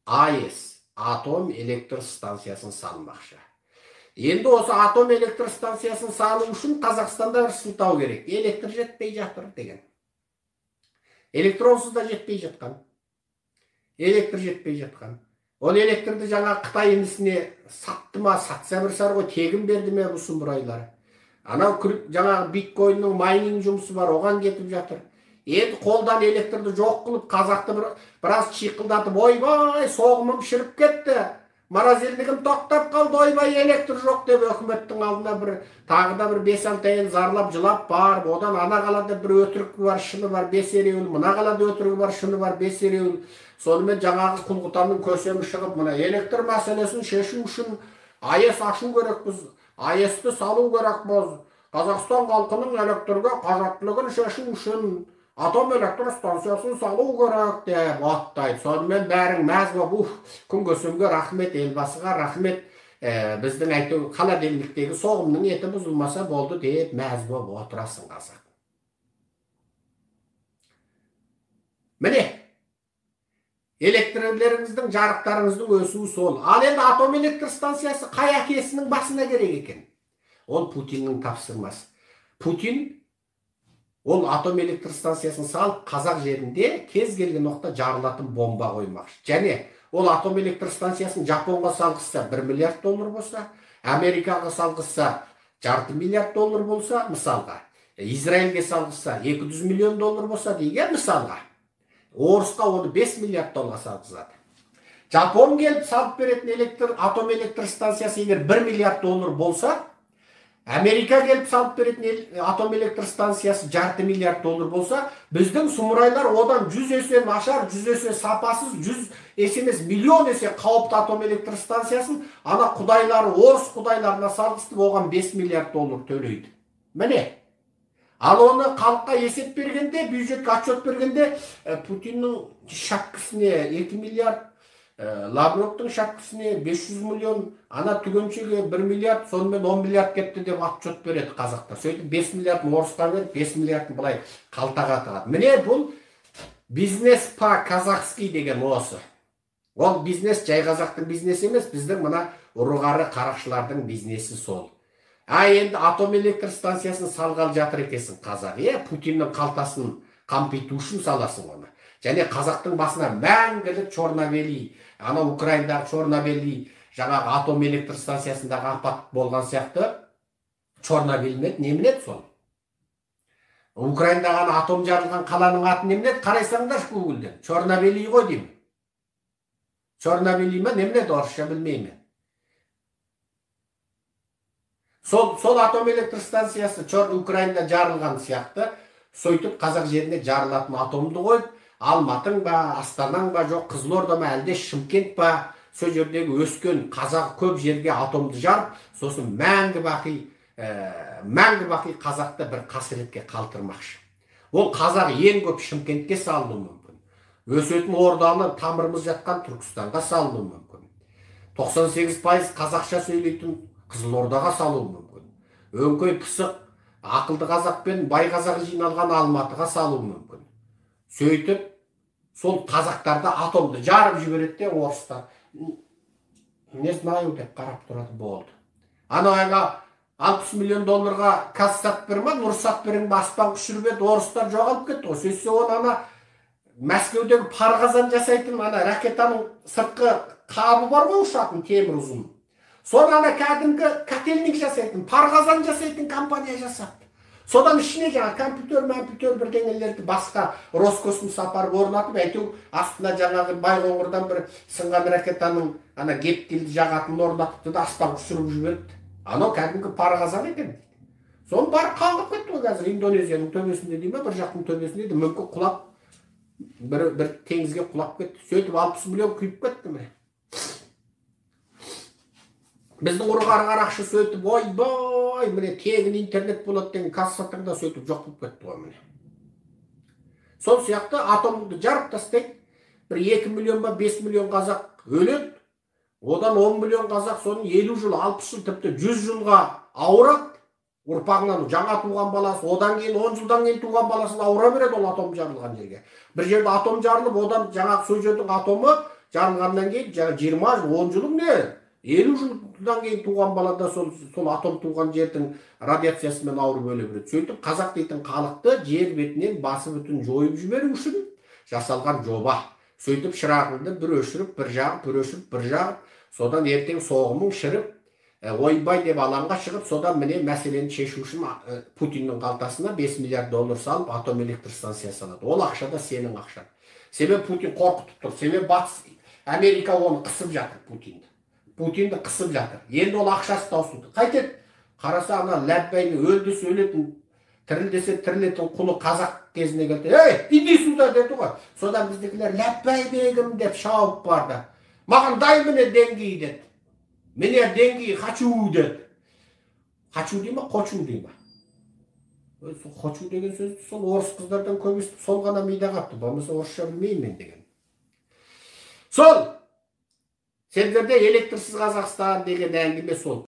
АЭС, атом электр станциясын салмақшы. Енді осы атом электр станциясын салу үшін Қазақстанда бір сылтау керек. Электр жетпей жатыр деген. Электронсыз да жетпей жатқан. Электр жетпей жатқан. Ол электрді жаңа Қытай інісіне сатты ма, сатса бір сар ғой, тегін берді ме бұл сұмырайлар. Анау жаңа биткоиннің майнинг жұмысы бар, оған кетіп жатыр. Енді қолдан электрді жоқ қылып, қазақты біраз шиқылдатып, ойбай, соғымым шіріп кетті, морозильдігім тоқтап қалды, ойбай, электр жоқ деп өкіметтің алдына тағы да бір 5-6 әйел зарлап, жылап барып, одан ана қалада бір өтірігі бар, шыны бар, 5 ереуіл, мына қалада өтірігі бар, шыны бар, 5 ереуіл. Сонымен жаңағы Құлғытанның көсемі шығып, мына электр мәселесін шешу үшін АЭС ашу керекпіз, АЭСті салу керекпіз, Қазақстан халқының электрге қажеттілігін шешу үшін атом электр станциясын салу керек деп аттайды. Сонымен бәрің мәз болып, күн көсемге рахмет, елбасыға рахмет, біздің әйтеу холодильниктегі соғымның еті бұзылмаса болды деп мәз болып отырасың қазақ. Міне, электрлеріңіздің, жарықтарыңыздың өсуі сол. Ал енді атом электр станциясы қай әкесінің басына керек екен? Ол Путиннің тапсырмасы. Путин ол атом электр станциясын салып, қазақ жерінде кез келген уақытта жарылатын бомба қоймақшы. Және ол атом электр станциясын Жапонға салғызса 1 миллиард доллар болса, Америкаға салғызса $500 миллиард доллар болса, мысалға, Израильге салғызса 200 миллион доллар болса деген мысалға, орысқа оны 5 миллиард доллар салғызады. Жапон келіп салып беретін атом электр станциясы егер 1 миллиард доллар болса, Америка келіп салып беретін атом электр станциясы $500 миллиард доллар болса, біздің сұмырайлар одан 100 есе нашар, 100 есе сапасыз, 100 есе емес, миллион есе қауіпті атом электр станциясын ана құдайлары, орыс құдайларына салғызып, оған 5 миллиард доллар төлейді. Міне. Ал оны халыққа есеп бергенде, бюджетке отчет бергенде, Путиннің шапкісіне 2 миллиард, Лавровтың шапкісіне 500 миллион, ана түгеншеге 1 миллиард, сонымен 10 миллиард кетті деп отчет береді қазақтар. Сөйтіп 5 миллиардын орысқа беріп, 5 миллиардын былай қалтаға тығады. Міне бұл бизнес по-казахский деген осы. Ол бизнес жай қазақтың бизнесі емес, біздің мына ұрығары қарақшылардың бизнесі сол. Енді атом электр станциясын салғалы жатыр екесің қазақ. Путиннің қалтасын қампиту үшін саласың оны. Және қазақтың басына мәңгілік Чорнобыль, ана Украинадағы Чорнобыль, жаңағы атом электр станциясындағы апат болған сияқты, Чорнобыль неменеді сол? Украинадағы атом жарылған қаланың аты неменеді? Қарайсаңдар Гуглден. Чорнобыль ғой деймін. Чорнобыль ма неменеді, орысша білмеймін. Сол атом электр станциясы Украинада жарылған сияқты, сөйтіп қазақ жерінде жарылатын атомды қойып, Алматың ба, Астанаң ба, жоқ Қызылорда ма, әлде Шымкент па, сол жердегі өскен қазақ көп жерге атомды жарып, сосын мәңгі бақи қазақты бір қасіретке қалтырмақшы. Ол қазақ ең көп Шымкентке салынуы мүмкін. Өсетін орданы тамырымыз жатқан Түркістанға салынуы мүмкін. 98% қазақша сөйлейтін Қызылордаға салуы мүмкін. Өңкей пысық, ақылды қазақ пен бай қазақ жиналған Алматыға салуы мүмкін. Сөйтіп, сол қазақтарды атомды жарып жібереді, орыстар не знаю деп қарап тұрады, болды. Анауға 60 миллион долларға Казсат бір ма, Нұрсат бірін аспан ұшырып еді, орыстар жоғалып кетті ғой. Сөйтсе оны ана Мәскеудегі парғазан жасайтын ана ракетаның сыртқы қабы бар ғой, ұшатын темір ұзын. Соны ана кәдімгі котельник жасайтын, парғазан жасайтын компания жасапты. Содан ішіне жаңа компьютер бірдеңелерді басқа Роскосмос апарып орнатып, әйтеу астына жаңағы Байқоңырдан бір сынған ракетаның ана гептилді жағатын орнатыпты да аспан ұшырып жіберді. Анау кәдімгі парғазан екен. Соны барып қалғып кетті ғой қазір Индонезияның төбесінде дей ме, бір жақтың төбесінде де мүмкін құлап, бір теңізге құлап кетті. Сөйтіп 60 миллион күйіп кетті ме? Біздің ұрғар қарақшы сөйтіп, ойбай, міне тегін интернет болады деген Казсаттың сөйтіп жоқ болып кетті ғой міне. Сол сияқты атомды жарып тастайды, бір 2 миллион ба 5 миллион қазақ өледі, одан 10 миллион қазақ соның 50 жыл, 60 жыл, тіпті 100 жылға ауырады, ұрпағынан жаңа туған баласы, одан кейін 10 жылдан кейін туған баласы ауыра береді ол атом жарылған жерге. Бір жерде атом жарылып, одан жаңағы сол жердің атомы жанғаннан кейін жаңа 20 жыл 10 жыл не 50 жылдан кейін туған балада сол атом туған жердің радиациясымен ауырып өле береді. Сөйтіп қазақ дейтін халықты жер бетінен басы бүтін жойып жіберу үшін жасалған жоба. Сөйтіп шырағыңды бір өшіріп бір жағып, бір өшіріп бір жағып, содан ертең соғымың шіріп, ойбай деп алаңға шығып, содан міне мәселені шешу үшін Путиннің қалтасына 5 миллиард доллар салып атом электр станциясы алады. Ол ақша да сенің ақшаң. Себебі Путин қорқытып тұр. Себебі Батыс Америка оны қысып жатыр Путинді. Путинді қысып жатыр. Енді ол ақшасы таусылды. Қайтеді? Қараса ана ләббәйні өлді сөйлетін, тірілдесе тірілетін құлы қазақ кезіне келді. Ей, иди сюда деді ғой. Содан біздікілер ләббәй бегім деп шауып барды. Маған дай міне деңгей деді. Міне деңгей хочу деді. Хочу дей ма, қочу дей ма? Хочу деген сөзді сол орыс қыздардан көбісі сол ғана мида қапты. Болмаса орысша білмеймін деген. Сол! Сендерде электрсіз Қазақстан деген әңгіме сол.